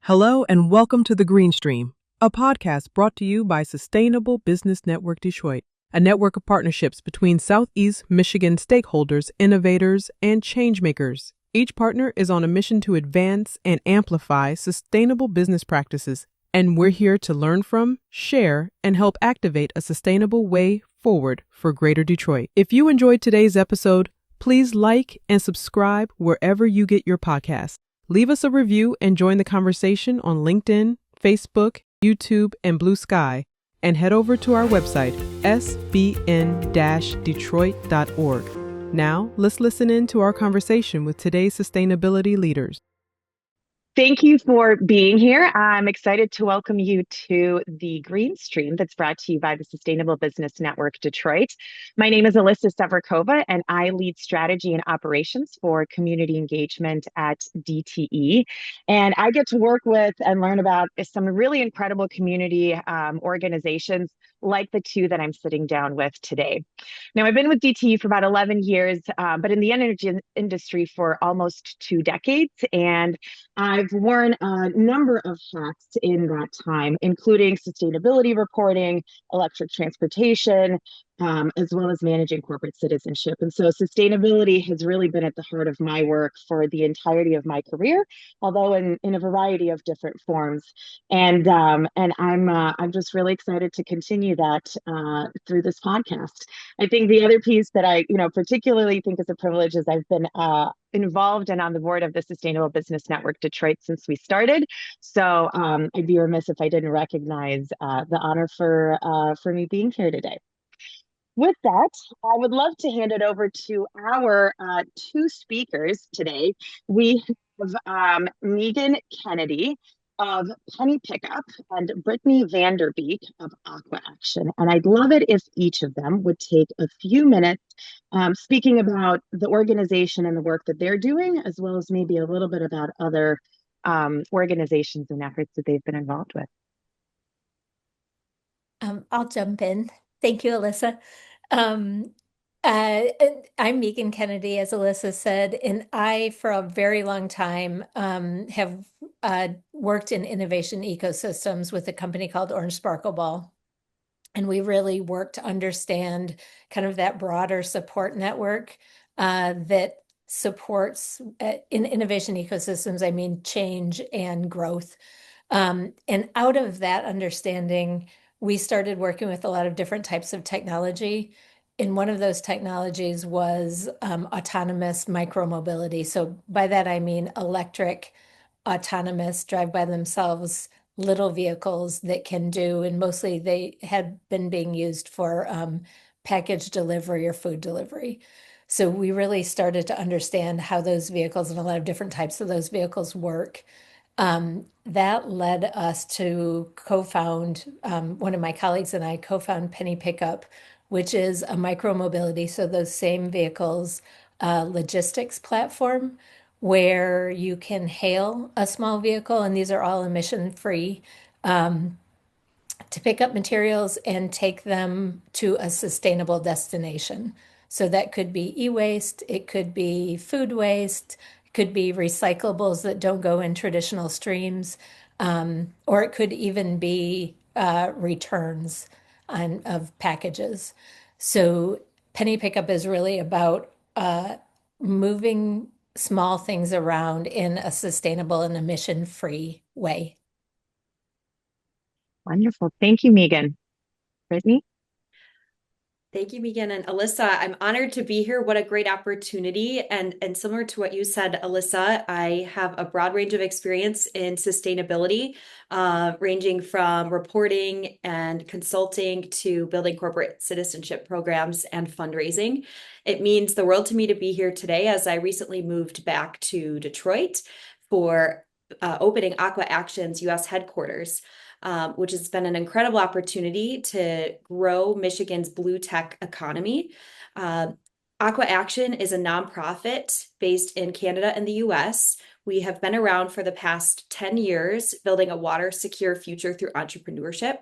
Hello and welcome to The Green Stream, a podcast brought to you by Sustainable Business Network Detroit, a network of partnerships between Southeast Michigan stakeholders, innovators, and changemakers. Each partner is on a mission to advance and amplify sustainable business practices, and we're here to learn from, share, and help activate a sustainable way forward for Greater Detroit. If you enjoyed today's episode, please like and subscribe wherever you get your podcasts. Leave us a review and join the conversation on LinkedIn, Facebook, YouTube, and Blue Sky. And head over to our website, sbn-detroit.org. Now, let's listen in to our conversation with today's sustainability leaders. Thank you for being here. I'm excited to welcome you to the Green Stream that's brought to you by the Sustainable Business Network Detroit. My name is Alissa Sevrioukova, and I lead strategy and operations for community engagement at DTE. And I get to work with and learn about some really incredible community organizations like the two that I'm sitting down with today. Now, I've been with DTE for about 11 years, but in the energy industry for almost 2 decades. And I've worn a number of hats in that time, including sustainability reporting, electric transportation, as well as managing corporate citizenship. And so sustainability has really been at the heart of my work for the entirety of my career, although in a variety of different forms. And I'm just really excited to continue that through this podcast. I think the other piece that I particularly think is a privilege is I've been involved and on the board of the Sustainable Business Network Detroit since we started. So I'd be remiss if I didn't recognize the honor for me being here today. With that, I would love to hand it over to our 2 speakers today. We have Meaghan Kennedy of Penny Pickup and Brittany VanderBeek of AquaAction. And I'd love it if each of them would take a few minutes speaking about the organization and the work that they're doing, as well as maybe a little bit about other organizations and efforts that they've been involved with. I'll jump in. Thank you, Alissa. I'm Meaghan Kennedy, as Alissa said, and I, for a very long time, have worked in innovation ecosystems with a company called Orange Sparkle Ball. And we really work to understand kind of that broader support network that supports in innovation ecosystems, I mean, change and growth. And out of that understanding, we started working with a lot of different types of technology. And one of those technologies was autonomous micromobility. So by that, I mean electric, autonomous, drive by themselves, little vehicles that can do, and mostly they had been being used for package delivery or food delivery. So we really started to understand how those vehicles and a lot of different types of those vehicles work. That led us to co-found, one of my colleagues and I co-found Penny Pickup, which is a micromobility, so those same vehicles, logistics platform where you can hail a small vehicle, and these are all emission-free, to pick up materials and take them to a sustainable destination. So that could be e-waste, it could be food waste, could be recyclables that don't go in traditional streams, or it could even be returns of packages. So Penny Pickup is really about moving small things around in a sustainable and emission-free way. Wonderful. Thank you, Meaghan. Brittany? Thank you, Meaghan and Alissa. I'm honored to be here. What a great opportunity. And similar to what you said, Alissa, I have a broad range of experience in sustainability, ranging from reporting and consulting to building corporate citizenship programs and fundraising. It means the world to me to be here today as I recently moved back to Detroit for opening AquaAction's U.S. headquarters. Which has been an incredible opportunity to grow Michigan's blue tech economy. AquaAction is a nonprofit based in Canada and the US. We have been around for the past 10 years, building a water secure future through entrepreneurship.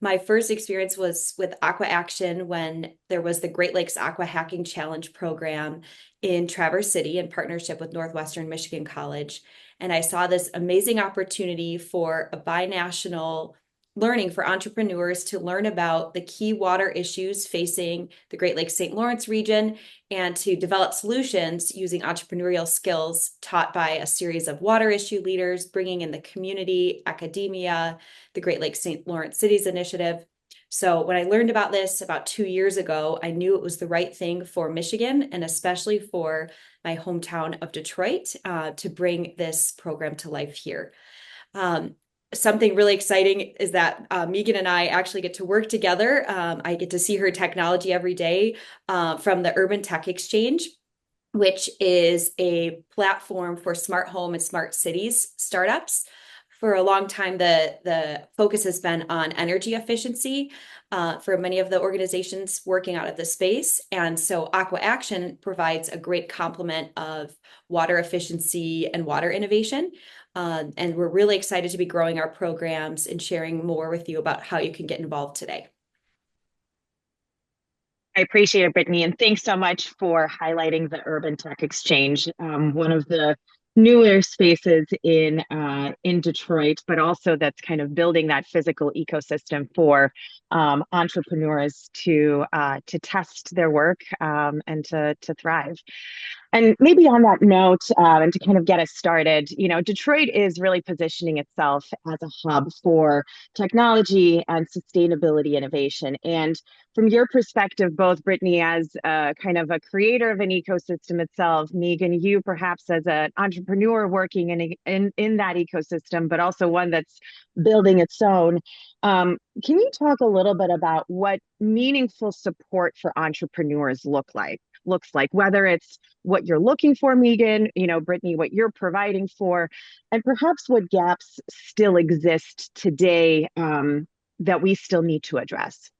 My first experience was with AquaAction when there was the Great Lakes Aqua Hacking Challenge program in Traverse City in partnership with Northwestern Michigan College. And I saw this amazing opportunity for a binational learning for entrepreneurs to learn about the key water issues facing the Great Lakes St. Lawrence region and to develop solutions using entrepreneurial skills taught by a series of water issue leaders, bringing in the community, academia, the Great Lakes St. Lawrence Cities Initiative. So when I learned about this about 2 years ago, I knew it was the right thing for Michigan and especially for my hometown of Detroit to bring this program to life here. Something really exciting is that Meaghan and I actually get to work together. I get to see her technology every day from the Urban Tech Exchange, which is a platform for smart home and smart cities startups. For a long time, the focus has been on energy efficiency for many of the organizations working out of the space. And so AquaAction provides a great complement of water efficiency and water innovation. And we're really excited to be growing our programs and sharing more with you about how you can get involved today. I appreciate it, Brittany, and thanks so much for highlighting the Urban Tech Exchange, one of the newer spaces in Detroit, but also that's kind of building that physical ecosystem for entrepreneurs to test their work and to thrive. And maybe on that note, and to kind of get us started, Detroit is really positioning itself as a hub for technology and sustainability innovation. And from your perspective, both Brittany as kind of a creator of an ecosystem itself, Meaghan, you perhaps as an entrepreneur working in that ecosystem, but also one that's building its own. Can you talk a little bit about what meaningful support for entrepreneurs looks like, whether it's what you're looking for, Meaghan, Brittany, what you're providing for, and perhaps what gaps still exist today that we still need to address?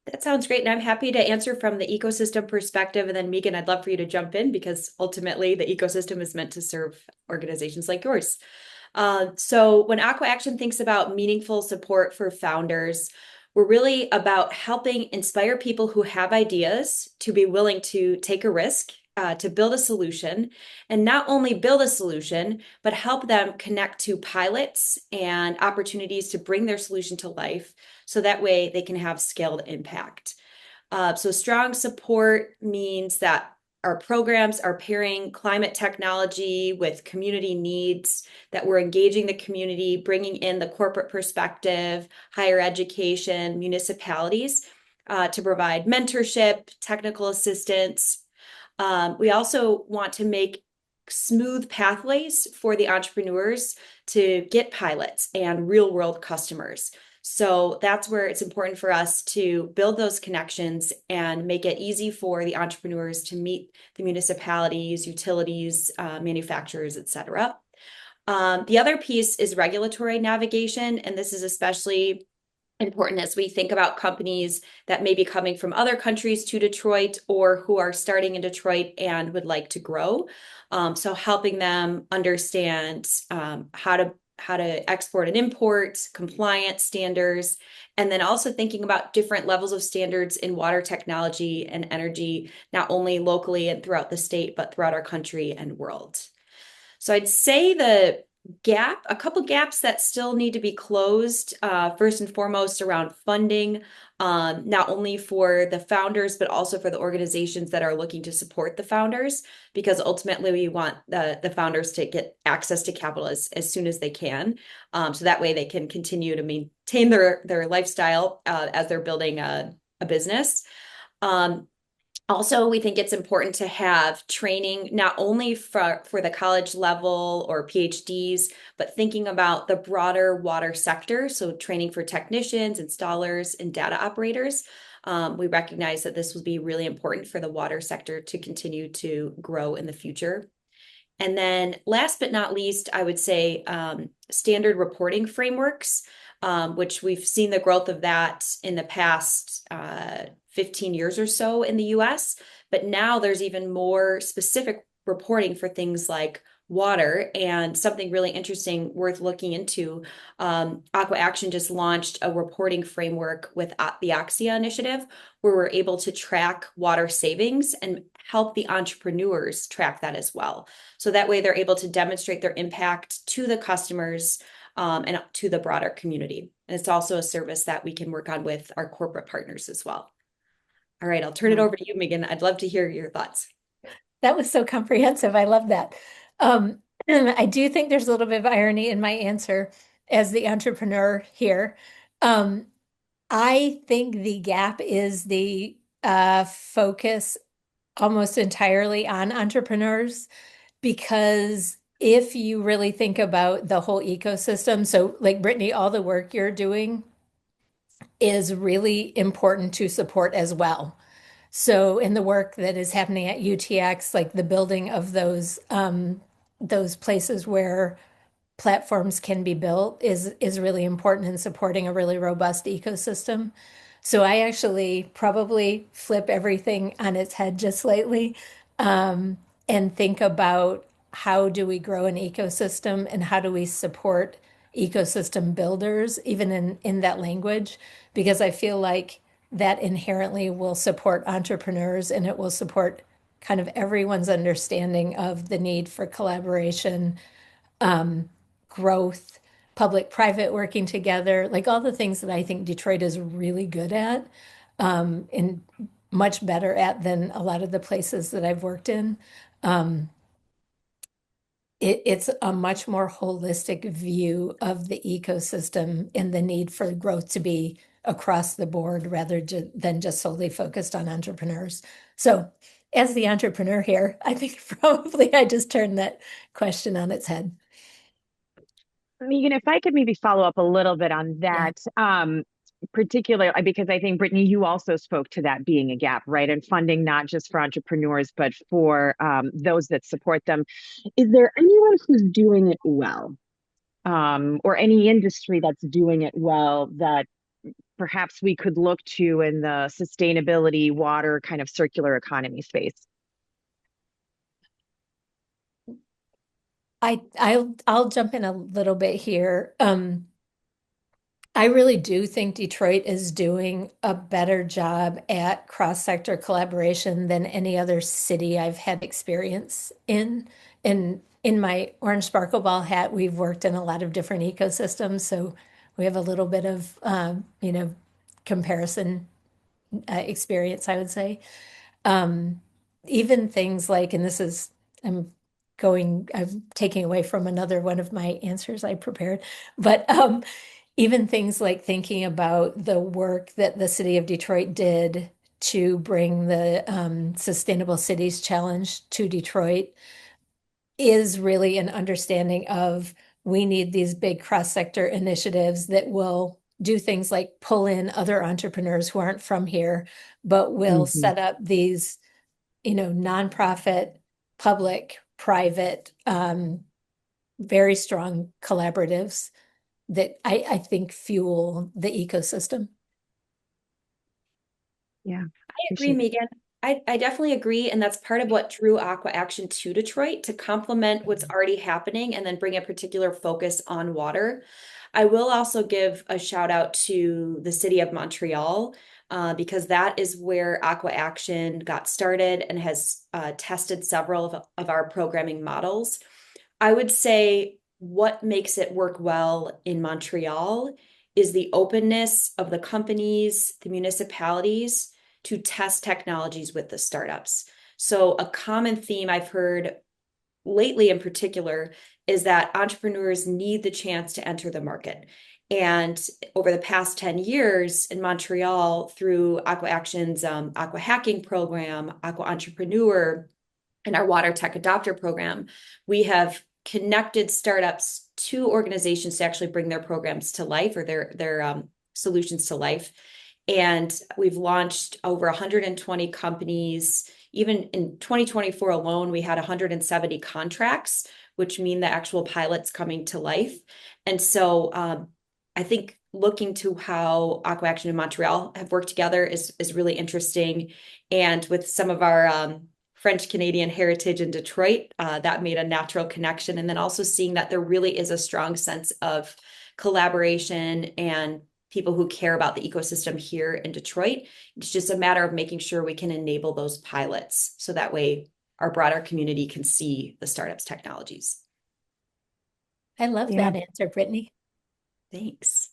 That sounds great. And I'm happy to answer from the ecosystem perspective. And then Meaghan, I'd love for you to jump in because ultimately the ecosystem is meant to serve organizations like yours. So when AquaAction thinks about meaningful support for founders, we're really about helping inspire people who have ideas to be willing to take a risk, to build a solution, and not only build a solution, but help them connect to pilots and opportunities to bring their solution to life so that way they can have scaled impact. So strong support means that our programs are pairing climate technology with community needs, that we're engaging the community, bringing in the corporate perspective, higher education, municipalities to provide mentorship, technical assistance. We also want to make smooth pathways for the entrepreneurs to get pilots and real world customers. So that's where it's important for us to build those connections and make it easy for the entrepreneurs to meet the municipalities, utilities, manufacturers, et cetera. The other piece is regulatory navigation, and this is especially important as we think about companies that may be coming from other countries to Detroit or who are starting in Detroit and would like to grow. So helping them understand how to export and import, compliance standards, and then also thinking about different levels of standards in water technology and energy, not only locally and throughout the state, but throughout our country and world. So I'd say a couple gaps that still need to be closed, first and foremost around funding, not only for the founders, but also for the organizations that are looking to support the founders, because ultimately we want the founders to get access to capital as soon as they can. So that way they can continue to maintain their lifestyle as they're building a business. Also, we think it's important to have training not only for the college level or PhDs, but thinking about the broader water sector. So training for technicians, installers, and data operators. We recognize that this will be really important for the water sector to continue to grow in the future. And then last but not least, I would say standard reporting frameworks, which we've seen the growth of that in the past 15 years or so in the US, but now there's even more specific reporting for things like water. And something really interesting worth looking into, AquaAction just launched a reporting framework with the AXIA initiative, where we're able to track water savings and help the entrepreneurs track that as well. So that way they're able to demonstrate their impact to the customers and to the broader community. And it's also a service that we can work on with our corporate partners as well. All right, I'll turn it over to you, Meaghan. I'd love to hear your thoughts. That was so comprehensive. I love that. I do think there's a little bit of irony in my answer as the entrepreneur here. I think the gap is the focus almost entirely on entrepreneurs, because if you really think about the whole ecosystem, so like Brittany, all the work you're doing is really important to support as well. So in the work that is happening at UTX, like the building of those places where platforms can be built is really important in supporting a really robust ecosystem. So I actually probably flip everything on its head just slightly, and think about how do we grow an ecosystem and how do we support ecosystem builders, even in that language, because I feel like that inherently will support entrepreneurs and it will support kind of everyone's understanding of the need for collaboration, growth, public-private working together, like all the things that I think Detroit is really good at, and much better at than a lot of the places that I've worked in. It's a much more holistic view of the ecosystem and the need for growth to be across the board rather than just solely focused on entrepreneurs. So as the entrepreneur here, I think probably I just turned that question on its head. Meaghan, if I could maybe follow up a little bit on that, particularly because I think, Brittany, you also spoke to that being a gap, right? And funding not just for entrepreneurs, but for those that support them. Is there anyone who's doing it well, or any industry that's doing it well that perhaps we could look to in the sustainability, water, kind of circular economy space? I'll jump in a little bit here. I really do think Detroit is doing a better job at cross-sector collaboration than any other city I've had experience in. And in my Orange Sparkle Ball hat, we've worked in a lot of different ecosystems, so we have a little bit of comparison experience, I would say. Even things like, and this is I'm taking away from another one of my answers I prepared, but even things like thinking about the work that the city of Detroit did to bring the Sustainable Cities Challenge to Detroit is really an understanding of we need these big cross-sector initiatives that will do things like pull in other entrepreneurs who aren't from here, but will set up these, nonprofit, public, private, very strong collaboratives that I think fuel the ecosystem. Yeah, I agree, Meaghan. I definitely agree. And that's part of what drew AquaAction to Detroit, to complement what's already happening and then bring a particular focus on water. I will also give a shout out to the city of Montreal, because that is where AquaAction got started and has tested several of our programming models. I would say what makes it work well in Montreal is the openness of the companies, the municipalities, to test technologies with the startups. So a common theme I've heard lately in particular is that entrepreneurs need the chance to enter the market. And over the past 10 years in Montreal, through AquaAction's Aqua Hacking program, Aqua Entrepreneur, and our Water Tech Adopter program, we have connected startups to organizations to actually bring their programs to life, or their solutions to life. And we've launched over 120 companies. Even in 2024 alone, we had 170 contracts, which mean the actual pilots coming to life. And so I think looking to how AquaAction and Montreal have worked together is really interesting. And with some of our French-Canadian heritage in Detroit, that made a natural connection. And then also seeing that there really is a strong sense of collaboration and people who care about the ecosystem here in Detroit. It's just a matter of making sure we can enable those pilots so that way our broader community can see the startups' technologies. I love that answer, Brittany. Thanks.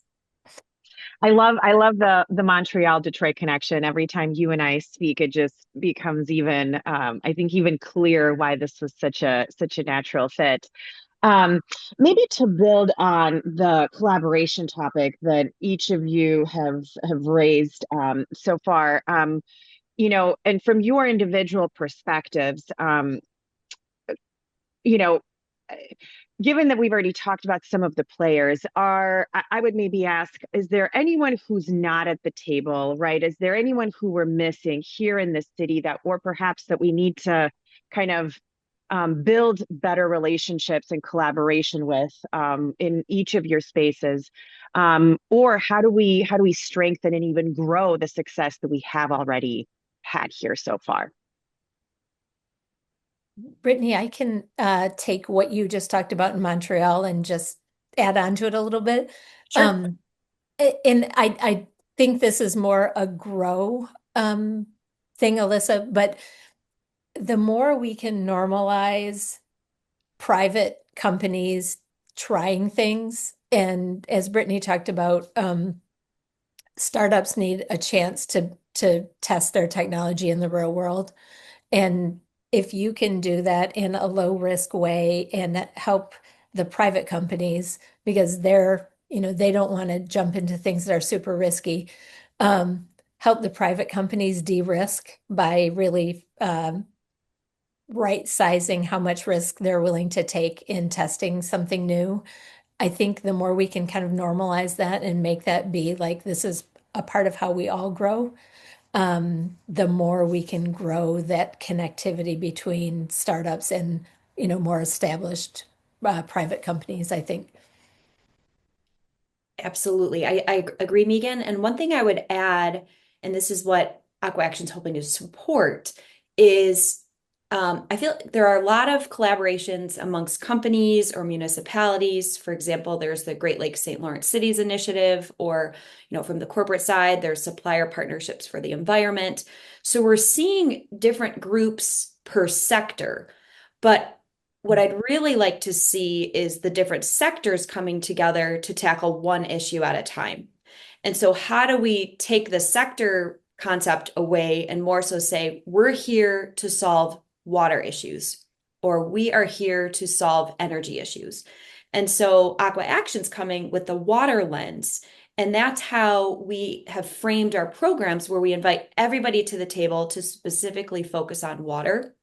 I love the Montreal Detroit connection. Every time you and I speak, it just becomes even I think even clearer why this was such a natural fit. Maybe to build on the collaboration topic that each of you have raised so far, you know, and from your individual perspectives, you know, given that we've already talked about some of the players, I would maybe ask, is there anyone who's not at the table, right? Is there anyone who we're missing here in the city that, or perhaps that we need to kind of build better relationships and collaboration with in each of your spaces? Or how do we strengthen and even grow the success that we have already had here so far? Brittany, I can take what you just talked about in Montreal and just add on to it a little bit. Sure. And I think this is more a grow thing, Alissa, but the more we can normalize private companies trying things, and as Brittany talked about, startups need a chance to test their technology in the real world. And if you can do that in a low risk way and help the private companies, because they're, you know, they don't want to jump into things that are super risky, help the private companies de-risk by really right sizing how much risk they're willing to take in testing something new. I think the more we can kind of normalize that and make that be like, this is a part of how we all grow, the more we can grow that connectivity between startups and, you know, more established private companies, I think. Absolutely. I agree, Meaghan. And one thing I would add, and this is what AquaAction is hoping to support, is I feel there are a lot of collaborations amongst companies or municipalities. For example, there's the Great Lakes St. Lawrence Cities Initiative, or, you know, from the corporate side, there's supplier partnerships for the environment. So we're seeing different groups per sector. But what I'd really like to see is the different sectors coming together to tackle one issue at a time. And so how do we take the sector concept away and more so say, we're here to solve water issues, or we are here to solve energy issues? And so AquaAction's coming with the water lens. And that's how we have framed our programs, where we invite everybody to the table to specifically focus on water.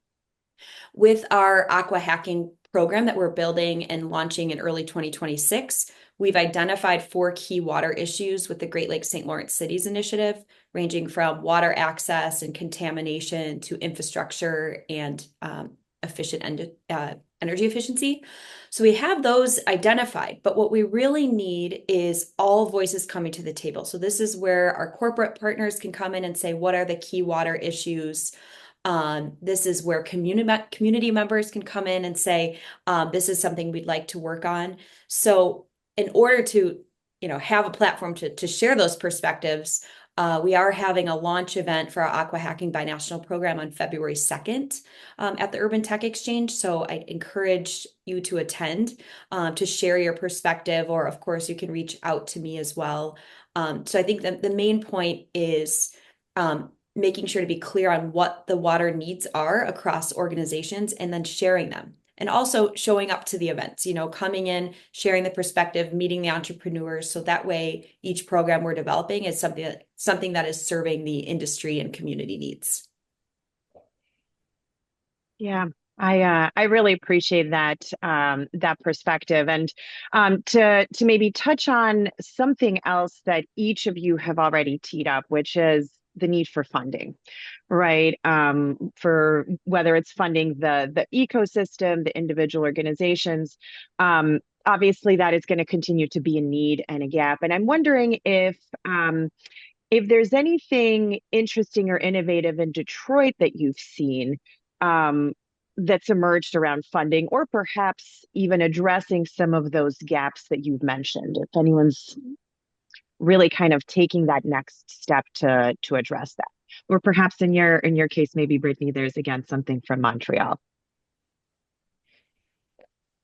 With our aqua hacking program that we're building and launching in early 2026, we've identified 4 key water issues with the Great Lakes St. Lawrence Cities Initiative, ranging from water access and contamination to infrastructure and efficient energy efficiency. So we have those identified, but what we really need is all voices coming to the table. So this is where our corporate partners can come in and say, what are the key water issues? This is where community members can come in and say, this is something we'd like to work on. So in order to, you know, have a platform to share those perspectives, we are having a launch event for our Aqua Hacking Binational program on February 2nd at the Urban Tech Exchange. So I encourage you to attend to share your perspective, or of course you can reach out to me as well. So I think that the main point is making sure to be clear on what the water needs are across organizations and then sharing them. And also showing up to the events, you know, coming in, sharing the perspective, meeting the entrepreneurs. So that way, each program we're developing is something that is serving the industry and community needs. Yeah, I really appreciate that that perspective, and to maybe touch on something else that each of you have already teed up, which is the need for funding, right? For whether it's funding the ecosystem, the individual organizations. Obviously, that is going to continue to be a need and a gap. And I'm wondering if there's anything interesting or innovative in Detroit that you've seen that's emerged around funding, or perhaps even addressing some of those gaps that you've mentioned. If anyone's really kind of taking that next step to address that. Or perhaps in your case, maybe Brittany, there's again something from Montreal.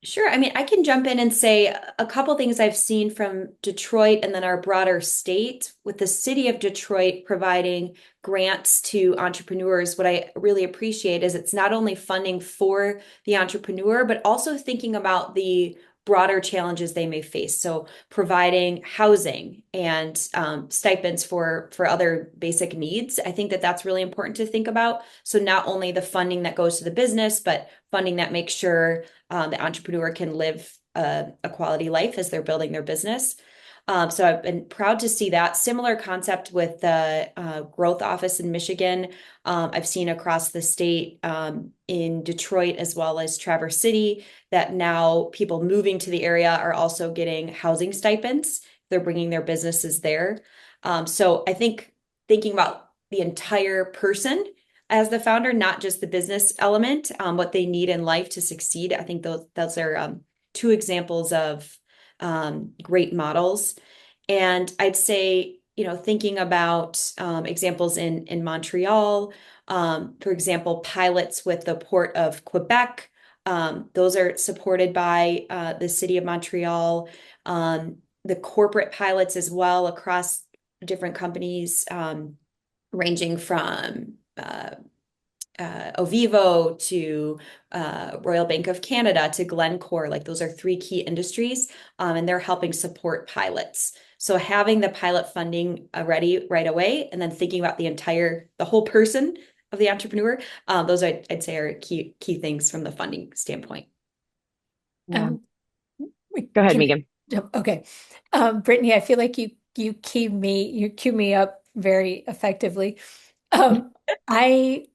Sure. I mean, I can jump in and say a couple things I've seen from Detroit and then our broader state with the city of Detroit providing grants to entrepreneurs. What I really appreciate is it's not only funding for the entrepreneur, but also thinking about the broader challenges they may face. So providing housing and stipends for other basic needs. I think that that's really important to think about. So not only the funding that goes to the business, but funding that makes sure the entrepreneur can live a quality life as they're building their business. So I've been proud to see that similar concept with the growth office in Michigan. I've seen across the state in Detroit as well as Traverse City that now people moving to the area are also getting housing stipends. They're bringing their businesses there. So I think thinking about the entire person as the founder, not just the business element, what they need in life to succeed. I think those are two examples of great models. And I'd say, thinking about examples in Montreal, for example, pilots with the Port of Quebec, those are supported by the City of Montreal, the corporate pilots as well across different companies, ranging from Ovivo to Royal Bank of Canada to Glencore. Like those are three key industries, and they're helping support pilots. So having the pilot funding ready right away, and then thinking about the whole person of the entrepreneur, those I'd say are key things from the funding standpoint. Yeah. Go ahead, Meaghan. Okay. Brittany, I feel like you cue me up very effectively. I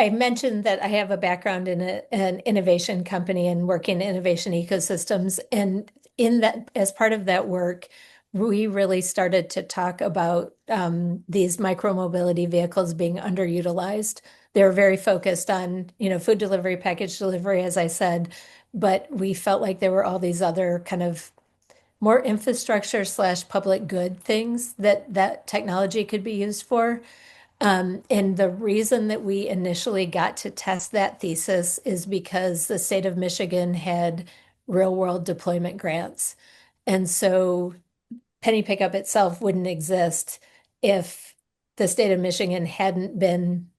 mentioned that I have a background in an innovation company and work in innovation ecosystems. And in that, as part of that work, we really started to talk about these micromobility vehicles being underutilized. They're very focused on, food delivery, package delivery, as I said, but we felt like there were all these other kind of more infrastructure / public good things that technology could be used for. And the reason that we initially got to test that thesis is because the state of Michigan had real world deployment grants. And so penny pickup itself wouldn't exist if the state of Michigan hadn't been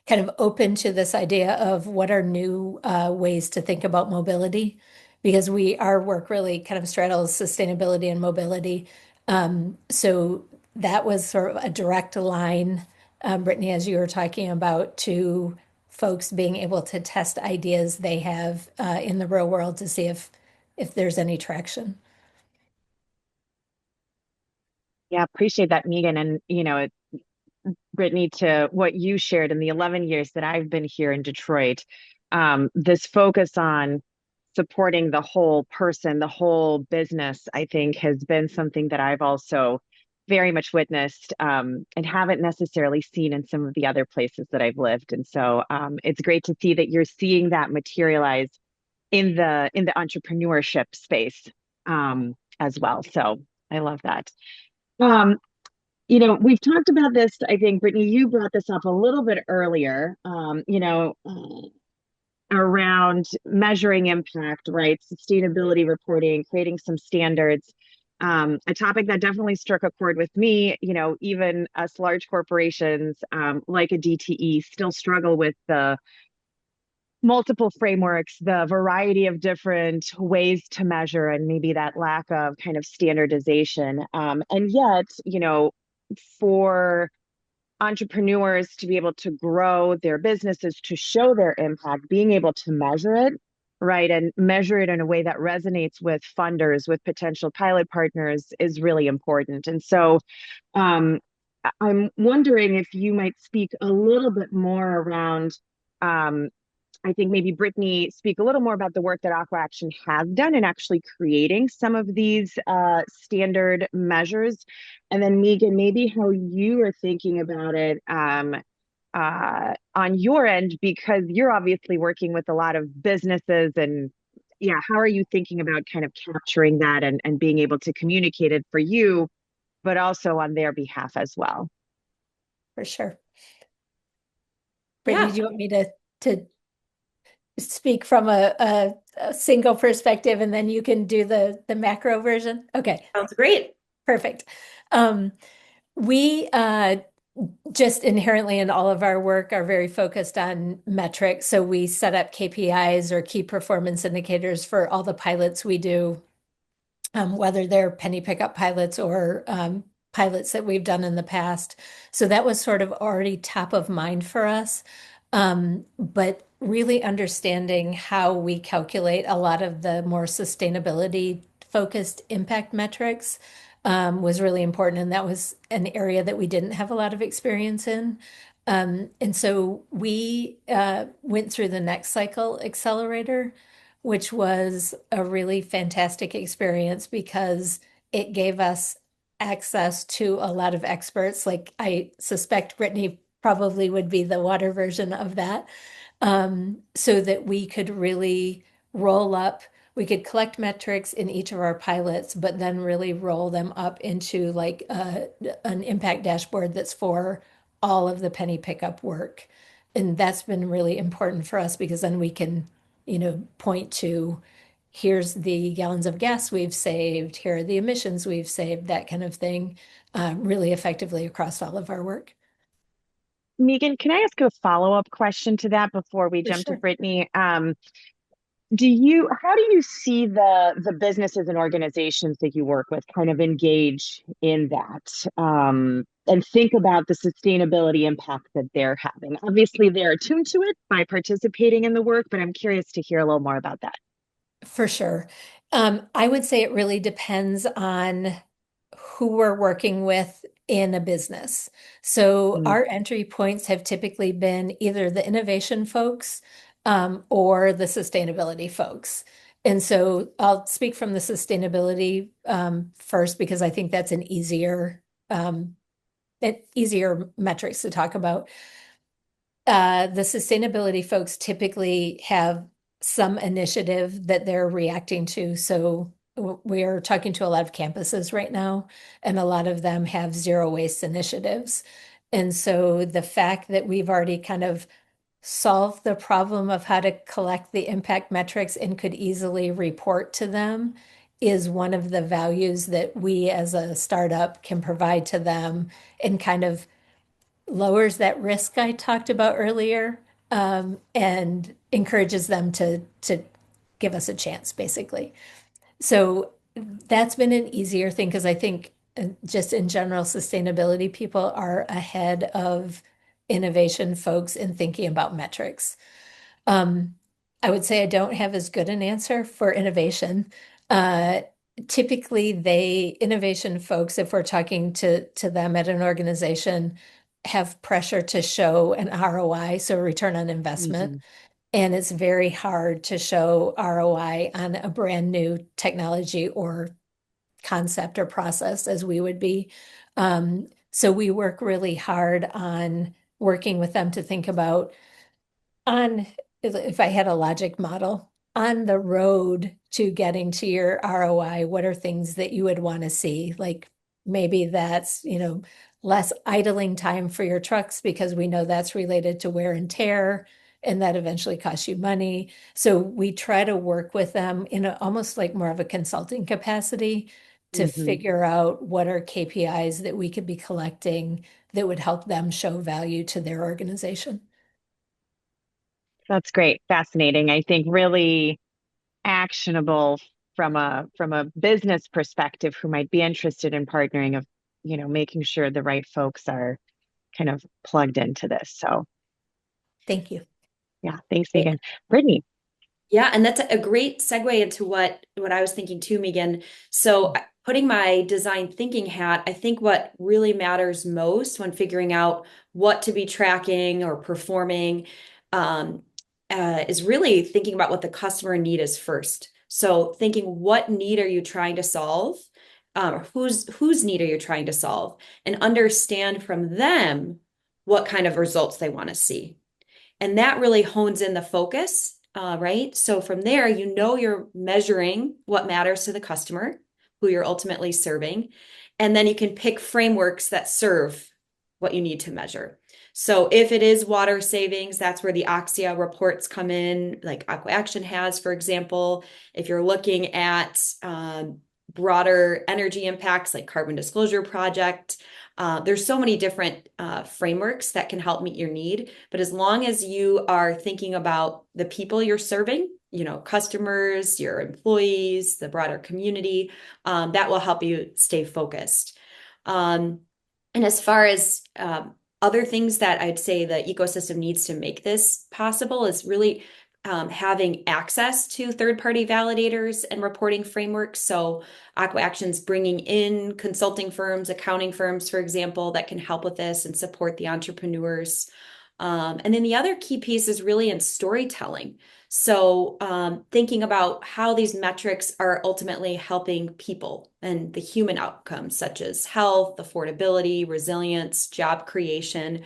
kind of open to this idea of what are new ways to think about mobility, because our work really kind of straddles sustainability and mobility. So that was sort of a direct line, Brittany, as you were talking about, to folks being able to test ideas they have in the real world to see if there's any traction. Yeah, appreciate that, Meaghan. And, Brittany, to what you shared in the 11 years that I've been here in Detroit, this focus on supporting the whole person, the whole business, I think has been something that I've also very much witnessed and haven't necessarily seen in some of the other places that I've lived. And so it's great to see that you're seeing that materialize in the entrepreneurship space as well. So I love that. We've talked about this, I think, Brittany, you brought this up a little bit earlier, around measuring impact, right? Sustainability reporting, creating some standards. A topic that definitely struck a chord with me, even us large corporations like a DTE still struggle with the multiple frameworks, the variety of different ways to measure, and maybe that lack of kind of standardization. And yet, for entrepreneurs to be able to grow their businesses, to show their impact, being able to measure it, right, and measure it in a way that resonates with funders, with potential pilot partners is really important. And so I'm wondering if you might speak a little bit more around I think maybe Brittany speak a little more about the work that AquaAction has done in actually creating some of these standard measures. And then Meaghan, maybe how you are thinking about it on your end, because you're obviously working with a lot of businesses and yeah, how are you thinking about kind of capturing that and being able to communicate it for you, but also on their behalf as well? For sure. Brittany, Yeah, do you want me to speak from a single perspective and then you can do the macro version? Okay, sounds great. perfect. Um, we just inherently in all of our work are very focused on metrics. So we set up KPIs or key performance indicators for all the pilots we do, whether they're penny pickup pilots or pilots that we've done in the past. So that was sort of already top of mind for us. But really understanding how we calculate a lot of the more sustainability focused impact metrics was really important. And that was an area that we didn't have a lot of experience in. And so we went through the Next Cycle Accelerator, which was a really fantastic experience because it gave us access to a lot of experts. Like I suspect Brittany probably would be the water version of that, so that we could really roll up. We could collect metrics in each of our pilots, but then really roll them up into like an impact dashboard that's for all of the penny pickup work. And that's been really important for us because then we can, point to here's the gallons of gas we've saved, here are the emissions we've saved, that kind of thing, really effectively across all of our work. Meaghan, can I ask a follow-up question to that before we For jump to sure. Brittany? How do you see the businesses and organizations that you work with kind of engage in that, and think about the sustainability impact that they're having? Obviously, they're attuned to it by participating in the work, but I'm curious to hear a little more about that. For sure. I would say it really depends on who we're working with in a business. So Mm, our entry points have typically been either the innovation folks, or the sustainability folks. And so I'll speak from the sustainability first because I think that's easier metrics to talk about. The sustainability folks typically have some initiative that they're reacting to. So we're talking to a lot of campuses right now, and a lot of them have zero waste initiatives. And so the fact that we've already kind of solved the problem of how to collect the impact metrics and could easily report to them is one of the values that we as a startup can provide to them and kind of lowers that risk I talked about earlier, and encourages them to give us a chance, basically. So that's been an easier thing because I think just in general, sustainability people are ahead of innovation folks in thinking about metrics. Um, I would say I don't have as good an answer for innovation. Uh, Typically, innovation folks, if we're talking to them at an organization, have pressure to show an ROI, so return on investment. mhm. And it's very hard to show ROI on a brand new technology or concept or process as we would be. So we work really hard on working with them to think about on, if I had a logic model, on the road to getting to your ROI, what are things that you would want to see? Like maybe that's, less idling time for your trucks because we know that's related to wear and tear, and that eventually costs you money. So we try to work with them in almost like more of a consulting capacity to Mhm. figure out what are KPIs that we could be collecting that would help them show value to their organization. That's great. Fascinating. I think really actionable from a business perspective who might be interested in partnering of, making sure the right folks are kind of plugged into this. So Thank you. yeah, thanks, Meaghan. Brittany. Yeah, and that's a great segue into what I was thinking too, Meaghan. So putting my design thinking hat, I think what really matters most when figuring out what to be tracking or performing, is really thinking about what the customer need is first. So thinking, what need are you trying to solve? Whose need are you trying to solve? And understand from them what kind of results they want to see. And that really hones in the focus right? So from there, you know you're measuring what matters to the customer, who you're ultimately serving, and then you can pick frameworks that serve what you need to measure. So if it is water savings, that's where the Oxia reports come in, like AquaAction has, for example. If you're looking at broader energy impacts like Carbon Disclosure Project, there's so many different frameworks that can help meet your need. But as long as you are thinking about the people you're serving, you know, customers, your employees, the broader community, that will help you stay focused. And as far as other things that I'd say the ecosystem needs to make this possible is really having access to third-party validators and reporting frameworks. So AquaAction's bringing in consulting firms, accounting firms, for example, that can help with this and support the entrepreneurs. And then the other key piece is really in storytelling. So thinking about how these metrics are ultimately helping people and the human outcomes, such as health, affordability, resilience, job creation.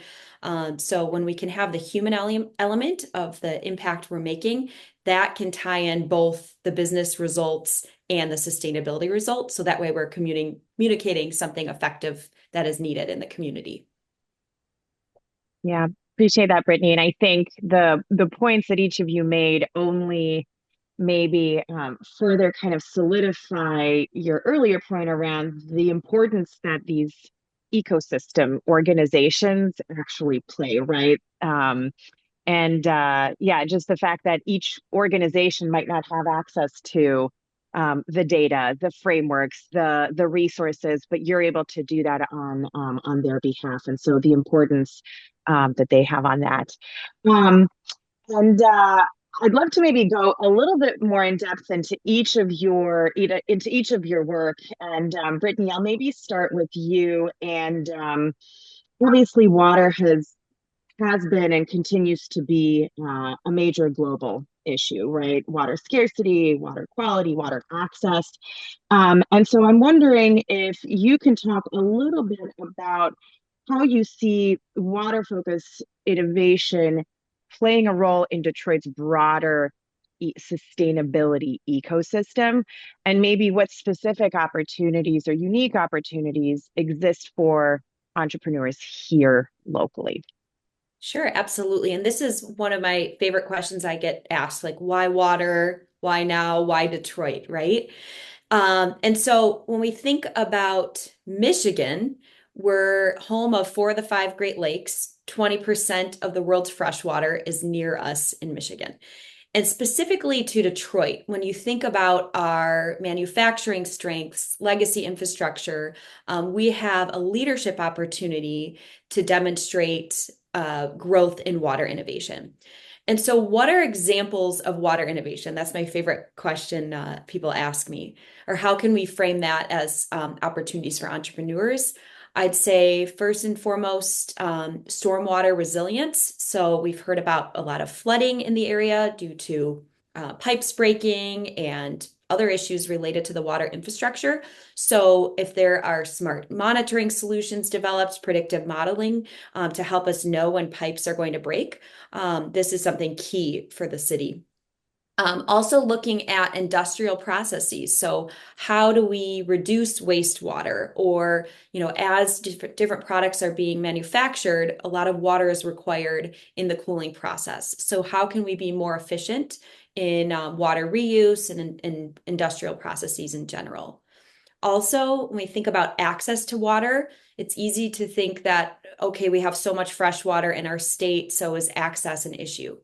So when we can have the human element of the impact we're making, that can tie in both the business results and the sustainability results. So that way we're communicating something effective that is needed in the community. Yeah, appreciate that, Brittany. And I think the points that each of you made only maybe further kind of solidify your earlier point around the importance that these ecosystem organizations actually play, right? Yeah, just the fact that each organization might not have access to the data, the frameworks, the resources, but you're able to do that on their behalf, and so the importance that they have on that. And I'd love to maybe go a little bit more in depth into each of your work. And Brittany, I'll maybe start with you. And obviously, water has been and continues to be a major global issue, right? Water scarcity, water quality, water access. And so I'm wondering if you can talk a little bit about how you see water focus innovation playing a role in Detroit's broader sustainability ecosystem, and maybe what specific opportunities or unique opportunities exist for entrepreneurs here locally. Sure, absolutely. And this is one of my favorite questions I get asked, like, why water? Why now? Why Detroit, right? And so when we think about Michigan, we're home of 4 of the 5 Great Lakes. 20% of the world's fresh water is near us in Michigan. And specifically to Detroit, when you think about our manufacturing strengths, legacy infrastructure, we have a leadership opportunity to demonstrate growth in water innovation. And so what are examples of water innovation? That's my favorite question people ask me. Or how can we frame that as opportunities for entrepreneurs? I'd say first and foremost, stormwater resilience. So we've heard about a lot of flooding in the area due to pipes breaking and other issues related to the water infrastructure. So if there are smart monitoring solutions developed, predictive modeling to help us know when pipes are going to break, this is something key for the city. Also looking at industrial processes. So how do we reduce wastewater? Or, you know, as different products are being manufactured, a lot of water is required in the cooling process. So how can we be more efficient in water reuse and in industrial processes in general? Also, when we think about access to water, it's easy to think that, okay, we have so much fresh water in our state, so is access an issue?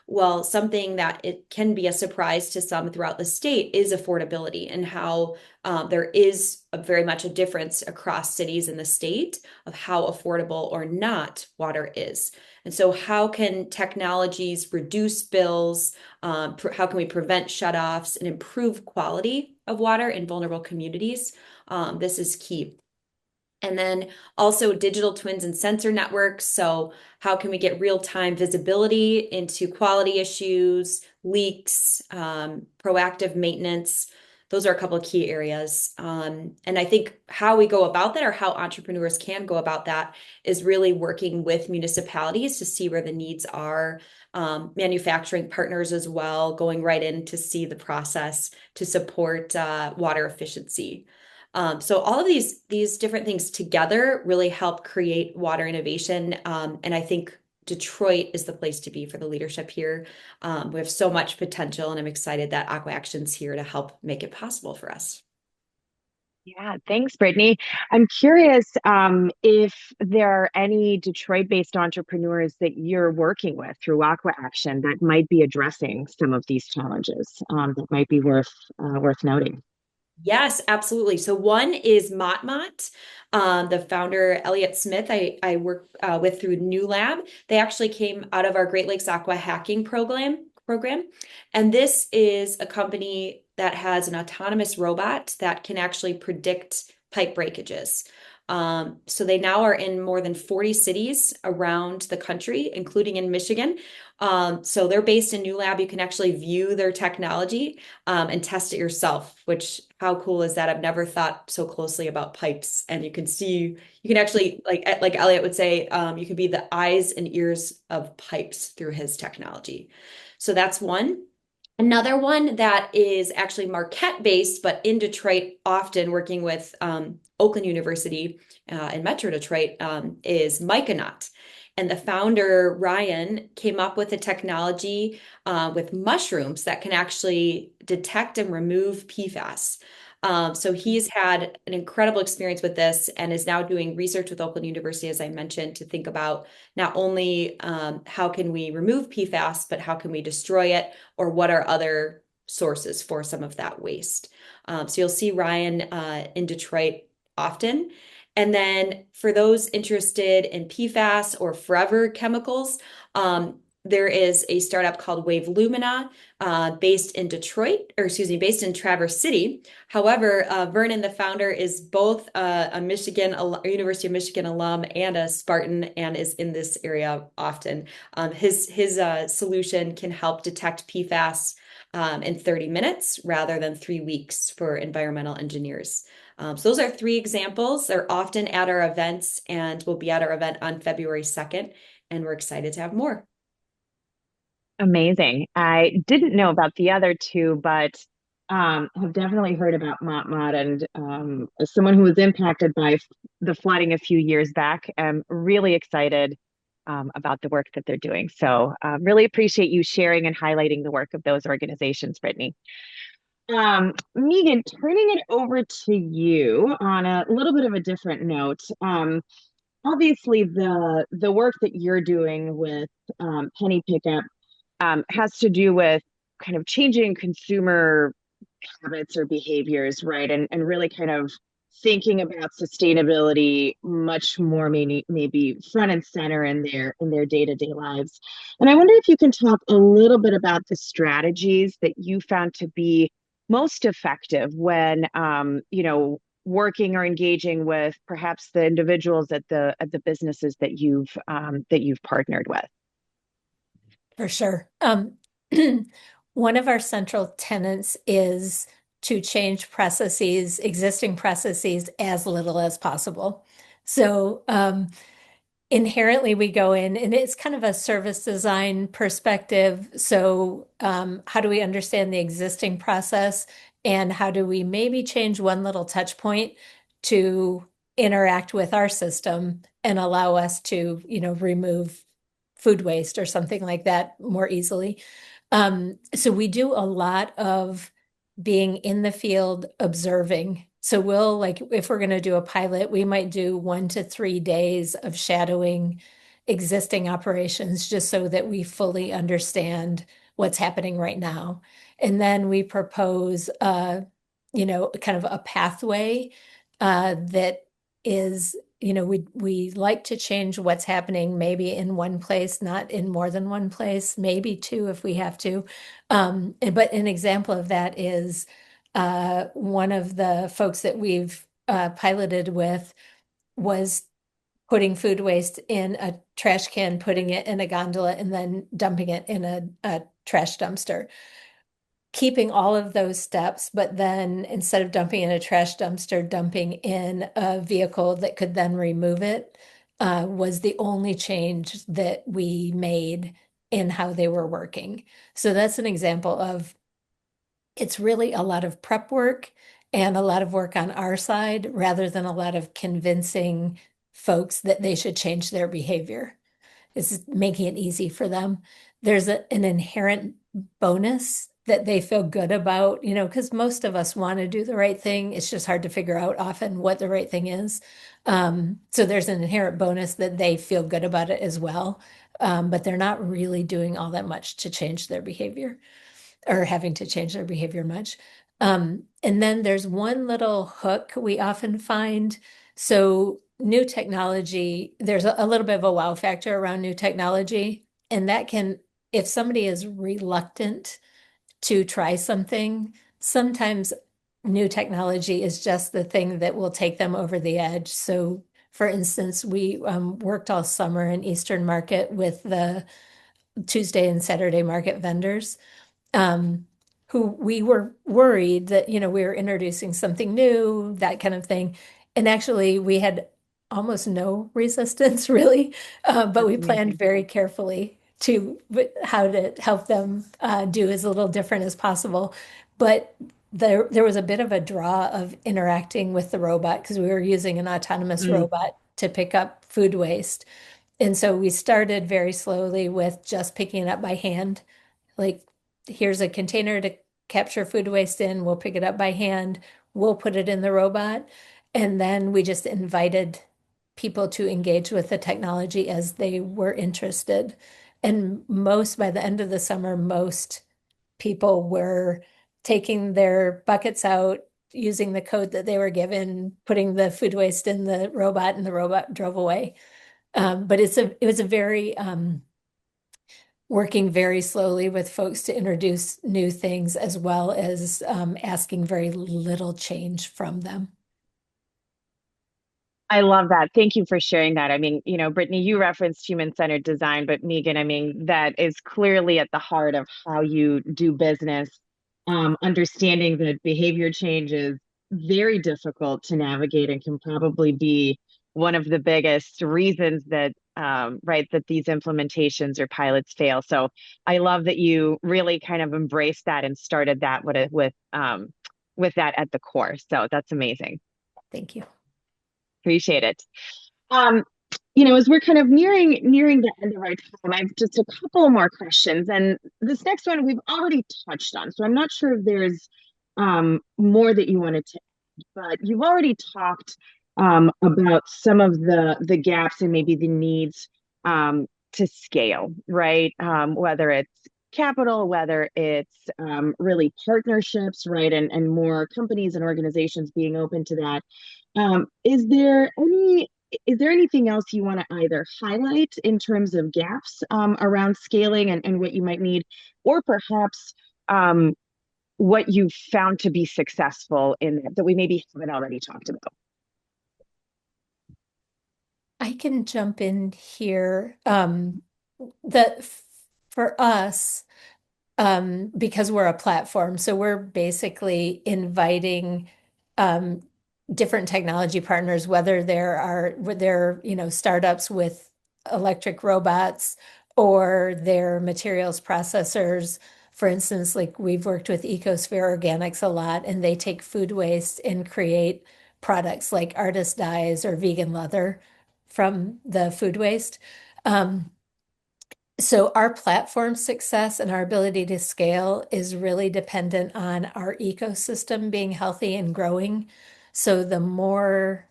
Well, something that it can be a surprise to some throughout the state is affordability, and how there is very much a difference across cities in the state of how affordable or not water is. And so how can technologies reduce bills? How can we prevent shutoffs and improve quality of water in vulnerable communities? This is key. And then also digital twins and sensor networks. So how can we get real-time visibility into quality issues, leaks, proactive maintenance? those are a couple of key areas. And I think how we go about that, or how entrepreneurs can go about that, is really working with municipalities to see where the needs are, manufacturing partners as well, going right in to see the process to support water efficiency. So all of these different things together really help create water innovation. And I think Detroit is the place to be for the leadership here. We have so much potential, and I'm excited that AquaAction's here to help make it possible for us. Yeah, thanks, Brittany. I'm curious if there are any Detroit-based entrepreneurs that you're working with through AquaAction that might be addressing some of these challenges that might be worth noting. Yes, absolutely. So one is Mott. The founder, Elliott Smith, I work with through New Lab. They actually came out of our Great Lakes Aqua Hacking program. And this is a company that has an autonomous robot that can actually predict pipe breakages. So they now are in more than 40 cities around the country, including in Michigan. So they're based in New Lab. You can actually view their technology and test it yourself, which how cool is that? I've never thought so closely about pipes. And you can see, you can actually, like Elliot would say, you can be the eyes and ears of pipes through his technology. So that's one. Another one that is actually Marquette based, but in Detroit, often working with Oakland University in Metro Detroit, is Myconaut. And the founder, Ryan, came up with a technology with mushrooms that can actually detect and remove PFAS. So he's had an incredible experience with this and is now doing research with Oakland University, as I mentioned, to think about not only how can we remove PFAS, but how can we destroy it, or what are other sources for some of that waste. So you'll see Ryan in Detroit often. And then for those interested in PFAS or forever chemicals, there is a startup called Wave Lumina based in Detroit, or excuse me, based in Traverse City. However, Vernon, the founder, is both a University of Michigan alum and a Spartan, and is in this area often. His solution can help detect PFAS in 30 minutes rather than 3 weeks for environmental engineers. So those are three examples. They're often at our events, and we'll be at our event on February 2nd, and we're excited to have more. Amazing. I didn't know about the other two, but have definitely heard about Mott. And as someone who was impacted by the flooding a few years back, I'm really excited about the work that they're doing. So really appreciate you sharing and highlighting the work of those organizations, Brittany. Meaghan, turning it over to you on a little bit of a different note. Obviously, the work that you're doing with Penny Pickup has to do with kind of changing consumer habits or behaviors, right? And really kind of thinking about sustainability much more maybe front and center in their day-to-day lives. And I wonder if you can talk a little bit about the strategies that you found to be most effective when working or engaging with perhaps the individuals at the businesses that you've partnered with. For sure. One of our central tenets is to change existing processes, as little as possible. So inherently we go in, and it's kind of a service design perspective. So how do we understand the existing process, and how do we maybe change one little touch point to interact with our system and allow us to, remove food waste or something like that more easily. So we do a lot of being in the field observing. So we'll, like, if we're going to do a pilot, we might do 1 to 3 days of shadowing existing operations just so that we fully understand what's happening right now. And then we propose, kind of a pathway that is, we like to change what's happening maybe in one place, not in more than one place, maybe two if we have to. But an example of that is one of the folks that we've piloted with was putting food waste in a trash can, putting it in a gondola, and then dumping it in a trash dumpster. keeping all of those steps, but then instead of dumping in a trash dumpster, dumping in a vehicle that could then remove it, was the only change that we made in how they were working. So that's an example of it's really a lot of prep work and a lot of work on our side rather than a lot of convincing folks that they should change their behavior. It's making it easy for them. There's an inherent bonus that they feel good about, because most of us want to do the right thing. It's just hard to figure out often what the right thing is. So there's an inherent bonus that they feel good about it as well. But they're not really doing all that much to change their behavior or having to change their behavior much. And then there's one little hook we often find. So new technology, there's a little bit of a wow factor around new technology. And that can, if somebody is reluctant to try something, sometimes new technology is just the thing that will take them over the edge. So for instance, we worked all summer in Eastern Market with the Tuesday and Saturday market vendors, who we were worried that, we were introducing something new, that kind of thing. And actually, we had almost no resistance, really, but we planned very carefully to how to help them do as little different as possible. But there was a bit of a draw of interacting with the robot because we were using an autonomous robot to pick up food waste. And so we started very slowly with just picking it up by hand. Like, here's a container to capture food waste in, we'll pick it up by hand, we'll put it in the robot. And then we just invited people to engage with the technology as they were interested. And by the end of the summer, most people were taking their buckets out, using the code that they were given, putting the food waste in the robot, and the robot drove away. But it was a very working very slowly with folks to introduce new things as well as asking very little change from them. I love that. Thank you for sharing that. I mean, Brittany, you referenced human-centered design, but Meaghan, I mean, that is clearly at the heart of how you do business. Understanding that behavior change is very difficult to navigate and can probably be one of the biggest reasons that, right, that these implementations or pilots fail. So I love that you really kind of embraced that and started that with that at the core. So that's amazing. Thank you. Appreciate it. As we're kind of nearing the end of our time, I've just a couple more questions. And this next one we've already touched on, so I'm not sure if there's more that you wanted to add, but you've already talked about some of the gaps and maybe the needs to scale, right? Whether it's capital, whether it's really partnerships, right? And more companies and organizations being open to that. Is there anything else you want to either highlight in terms of gaps around scaling and what you might need, or perhaps what you found to be successful in that we maybe haven't already talked about? I can jump in here. For us, because we're a platform, so we're basically inviting different technology partners, whether they're startups with electric robots or they're materials processors. For instance, like we've worked with Ecosphere Organics a lot, and they take food waste and create products like artist dyes or vegan leather from the food waste. So our platform success and our ability to scale is really dependent on our ecosystem being healthy and growing. So the more,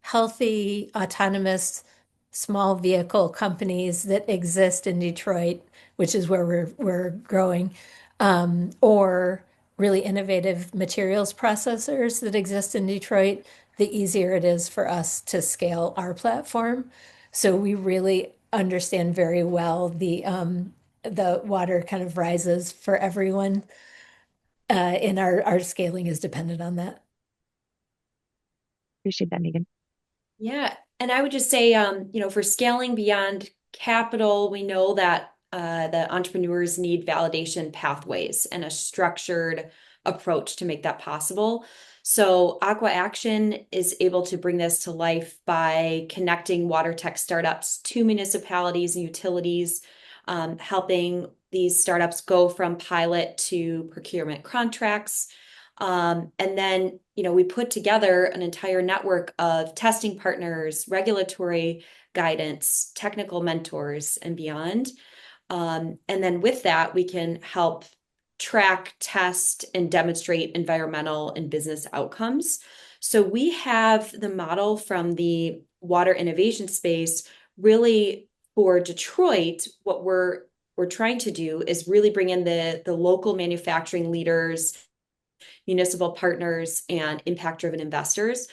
healthy, autonomous, small vehicle companies that exist in Detroit, which is where we're growing, or really innovative materials processors that exist in Detroit, the easier it is for us to scale our platform. So we really understand very well the water kind of rises for everyone, and our scaling is dependent on that. Appreciate that, Meaghan. Yeah. And I would just say, for scaling beyond capital, we know that the entrepreneurs need validation pathways and a structured approach to make that possible. So AquaAction is able to bring this to life by connecting water tech startups to municipalities and utilities, helping these startups go from pilot to procurement contracts. And then, we put together an entire network of testing partners, regulatory guidance, technical mentors, and beyond. And then with that, we can help track, test, and demonstrate environmental and business outcomes. So we have the model from the water innovation space. Really, for Detroit, what we're trying to do is really bring in the local manufacturing leaders, municipal partners, and impact-driven investors.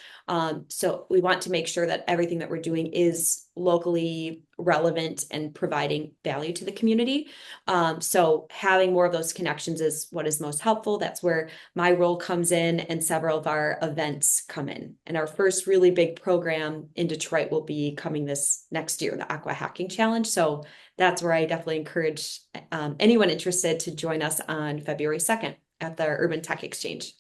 So we want to make sure that everything that we're doing is locally relevant and providing value to the community. So having more of those connections is what is most helpful. That's where my role comes in, and several of our events come in. And our first really big program in Detroit will be coming this next year, the Aqua Hacking Challenge. So that's where I definitely encourage anyone interested to join us on February 2nd at the Urban Tech Exchange.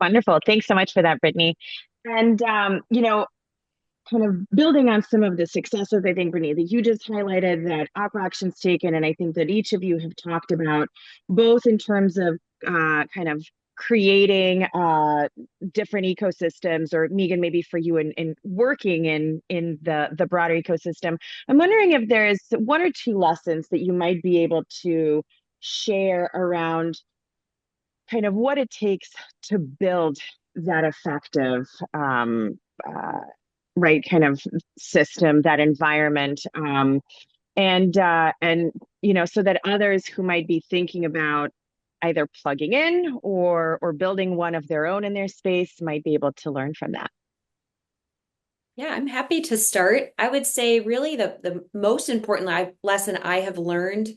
Wonderful. Thanks so much for that, Brittany. And, kind of building on some of the successes, I think, Brittany, that you just highlighted that AquaAction's taken, and I think that each of you have talked about, both in terms of kind of creating different ecosystems, or Meaghan, maybe for you in working in the broader ecosystem. I'm wondering if there is one or two lessons that you might be able to share around kind of what it takes to build that effective right kind of system, that environment, and so that others who might be thinking about either plugging in or building one of their own in their space might be able to learn from that. Yeah, I'm happy to start. I would say really the most important lesson I have learned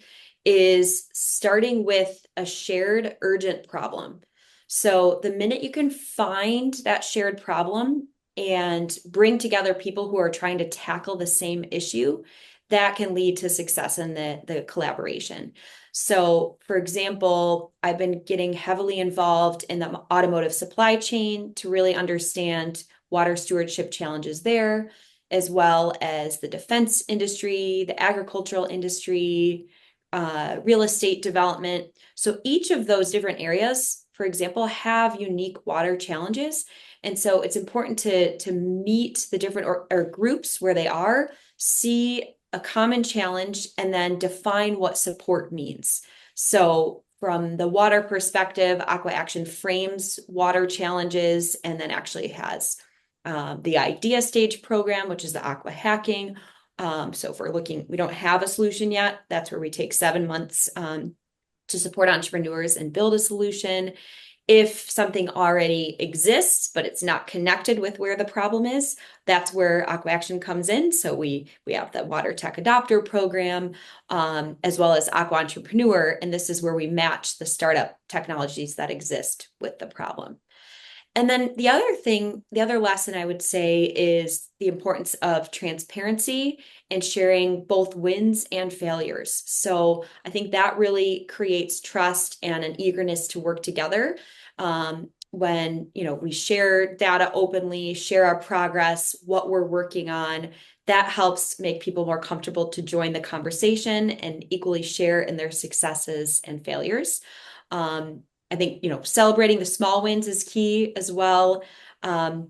is starting with a shared urgent problem. So the minute you can find that shared problem and bring together people who are trying to tackle the same issue, that can lead to success in the collaboration. So, for example, I've been getting heavily involved in the automotive supply chain to really understand water stewardship challenges there, as well as the defense industry, the agricultural industry, real estate development. So each of those different areas, for example, have unique water challenges. And so it's important to meet the different or groups where they are, see a common challenge, and then define what support means. So from the water perspective, AquaAction frames water challenges and then actually has the idea stage program, which is the aqua hacking. So if we're looking, we don't have a solution yet, that's where we take 7 months to support entrepreneurs and build a solution. If something already exists, but it's not connected with where the problem is, that's where AquaAction comes in. So we have the Water Tech Adopter program, as well as Aqua Entrepreneur, and this is where we match the startup technologies that exist with the problem. And then the other lesson I would say is the importance of transparency and sharing both wins and failures. So I think that really creates trust and an eagerness to work together. When we share data openly, share our progress, what we're working on, that helps make people more comfortable to join the conversation and equally share in their successes and failures. I think, celebrating the small wins is key as well. And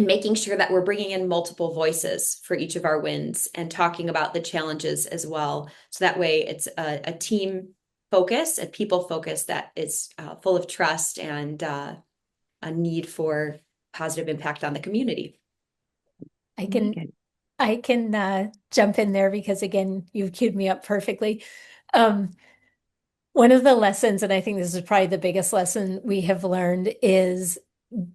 making sure that we're bringing in multiple voices for each of our wins and talking about the challenges as well. So that way it's a team focus, a people focus that is full of trust and a need for positive impact on the community. I can jump in there because, again, you've queued me up perfectly. One of the lessons, and I think this is probably the biggest lesson we have learned, is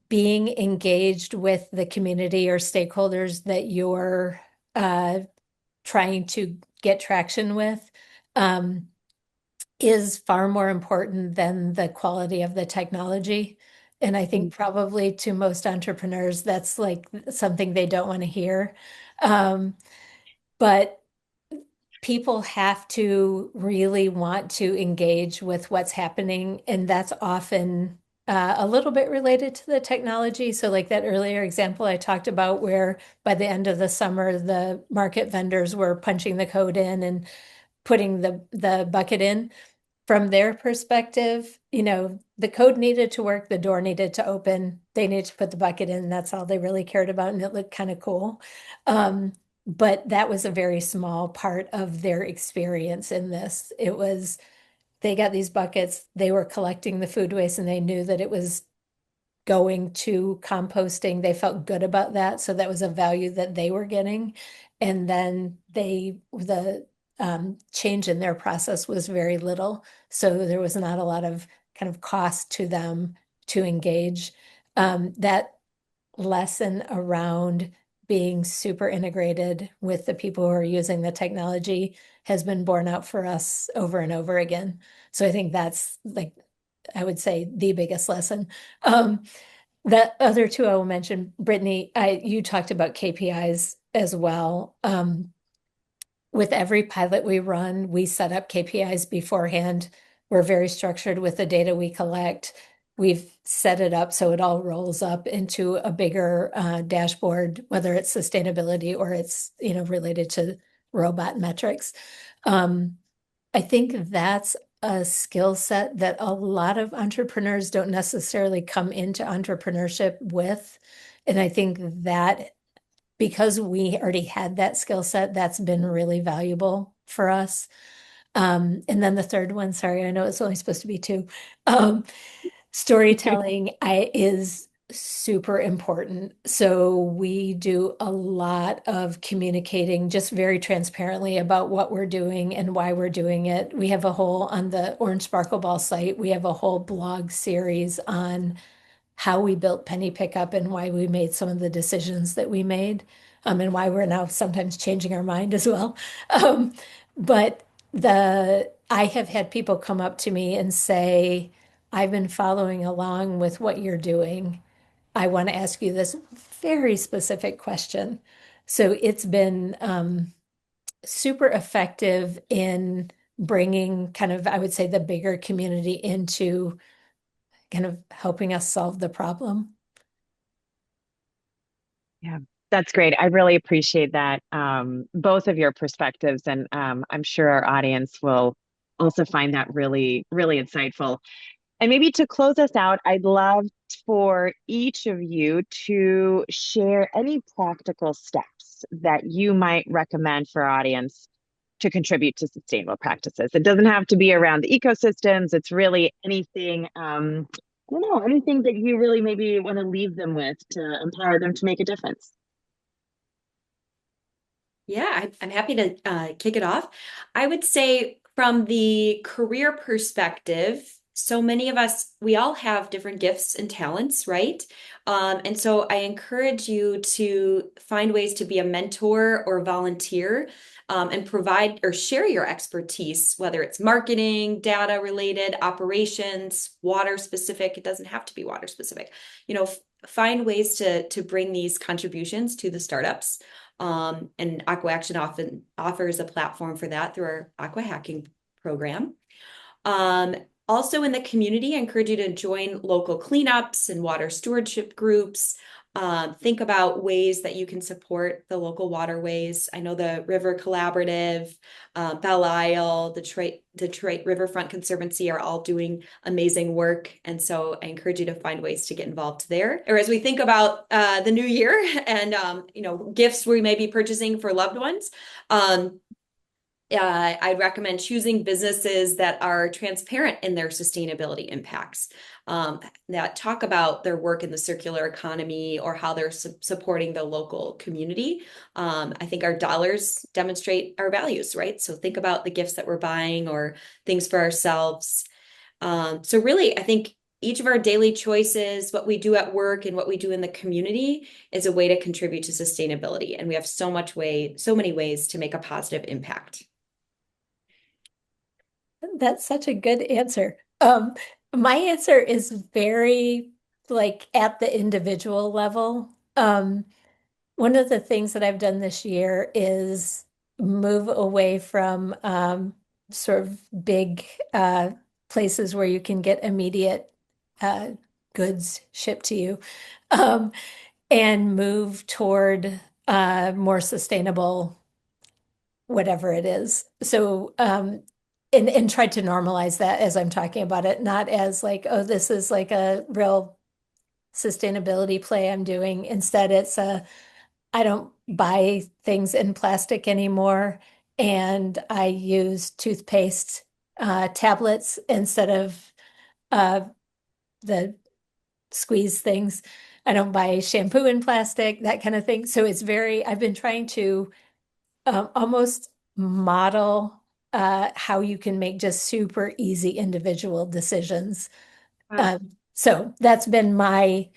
being engaged with the community or stakeholders that you're trying to get traction with is far more important than the quality of the technology. And I think probably to most entrepreneurs, that's like something they don't want to hear. But people have to really want to engage with what's happening, and that's often a little bit related to the technology. So like that earlier example I talked about where by the end of the summer, the market vendors were punching the code in and putting the bucket in. From their perspective, the code needed to work, the door needed to open, they needed to put the bucket in. That's all they really cared about, and it looked kind of cool. But that was a very small part of their experience in this. It was, they got these buckets, they were collecting the food waste, and they knew that it was going to composting. They felt good about that. So that was a value that they were getting. And then the change in their process was very little. So there was not a lot of kind of cost to them to engage. That lesson around being super integrated with the people who are using the technology has been borne out for us over and over again. So I think that's like, I would say the biggest lesson. The other two I will mention, Brittany, you talked about KPIs as well. With every pilot we run, we set up KPIs beforehand. We're very structured with the data we collect. We've set it up so it all rolls up into a bigger dashboard, whether it's sustainability or it's related to robot metrics. I think that's a skill set that a lot of entrepreneurs don't necessarily come into entrepreneurship with. And I think that because we already had that skill set, that's been really valuable for us. And then the third one, sorry, I know it's only supposed to be two. Storytelling is super important. So we do a lot of communicating just very transparently about what we're doing and why we're doing it. We have a whole, on the Orange Sparkle Ball site, we have a whole blog series on how we built Penny Pickup and why we made some of the decisions that we made, and why we're now sometimes changing our mind as well. But I have had people come up to me and say, I've been following along with what you're doing. I want to ask you this very specific question. So it's been super effective in bringing kind of, I would say, the bigger community into kind of helping us solve the problem. Yeah, that's great. I really appreciate that, both of your perspectives, and I'm sure our audience will also find that really, really insightful. And maybe to close us out, I'd love for each of you to share any practical steps that you might recommend for our audience to contribute to sustainable practices. It doesn't have to be around the ecosystems. It's really anything, I don't know, anything that you really maybe want to leave them with to empower them to make a difference. Yeah, I'm happy to kick it off. I would say from the career perspective, so many of us, we all have different gifts and talents, right? And so I encourage you to find ways to be a mentor or volunteer, and provide or share your expertise, whether it's marketing, data related, operations, water specific. It doesn't have to be water specific. Find ways to bring these contributions to the startups. And AquaAction often offers a platform for that through our Aqua Hacking program. Also in the community, I encourage you to join local cleanups and water stewardship groups. Think about ways that you can support the local waterways. I know the River Collaborative, Belle Isle, Detroit Riverfront Conservancy are all doing amazing work. And so I encourage you to find ways to get involved there. Or as we think about the new year and gifts we may be purchasing for loved ones, I'd recommend choosing businesses that are transparent in their sustainability impacts, that talk about their work in the circular economy or how they're supporting the local community. I think our dollars demonstrate our values, right? So think about the gifts that we're buying or things for ourselves. So really, I think each of our daily choices, what we do at work and what we do in the community is a way to contribute to sustainability. And we have so many ways to make a positive impact. That's such a good answer. My answer is very like at the individual level. One of the things that I've done this year is move away from sort of big places where you can get immediate goods shipped to you, and move toward more sustainable, whatever it is. So, and try to normalize that as I'm talking about it, not as like, oh, this is like a real sustainability play I'm doing. Instead, it's I don't buy things in plastic anymore, and I use toothpaste tablets instead of the squeeze things. I don't buy shampoo in plastic, that kind of thing. So I've been trying to almost model how you can make just super easy individual decisions. Wow. So that's been I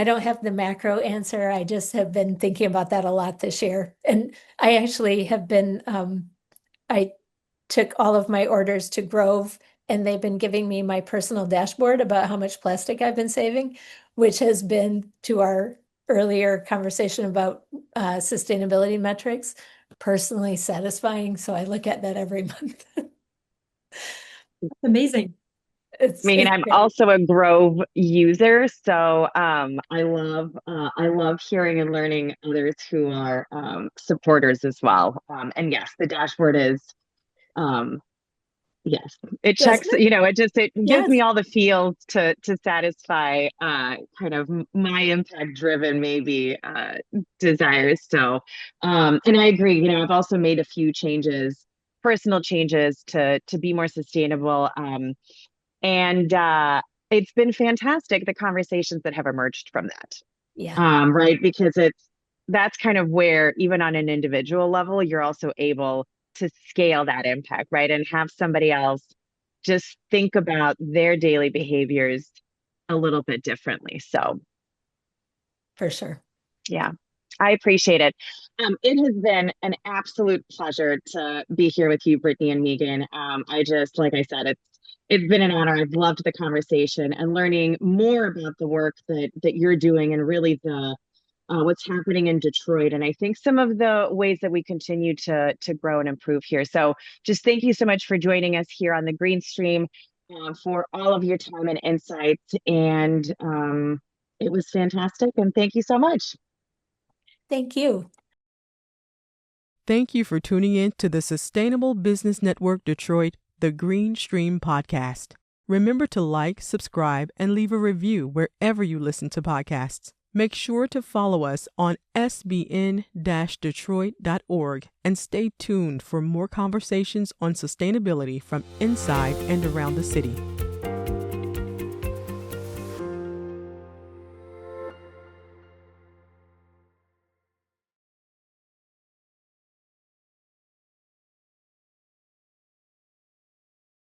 don't have the macro answer. I just have been thinking about that a lot this year. And I actually have been, I took all of my orders to Grove, and they've been giving me my personal dashboard about how much plastic I've been saving, which has been, to our earlier conversation about sustainability metrics, personally satisfying. So I look at that every month. Amazing. Meaghan, I'm great. also a Grove user, so I love hearing and learning others who are supporters as well. And yes, the dashboard is yes, it Doesn't checks, it? it gives Yes, me all the fields to satisfy kind of my impact driven maybe desires. So and I agree, I've also made a few changes, personal changes to be more sustainable. And it's been fantastic, the conversations that have emerged from that. yeah, Right? Because that's kind of where, even on an individual level, you're also able to scale that impact, right? And have somebody else just think about their daily behaviors a little bit differently. So, for sure. yeah, I appreciate it. It has been an absolute pleasure to be here with you, Brittany and Meaghan. Like I said, it's been an honor. I've loved the conversation and learning more about the work that you're doing, and really the what's happening in Detroit. And I think some of the ways that we continue to grow and improve here. So just thank you so much for joining us here on the Green Stream, for all of your time and insights. And it was fantastic. And thank you so much. Thank you. Thank you for tuning in to the Sustainable Business Network Detroit, the Green Stream podcast. Remember to like, subscribe, and leave a review wherever you listen to podcasts. Make sure to follow us on SBN-Detroit.org and stay tuned for more conversations on sustainability from inside and around the city.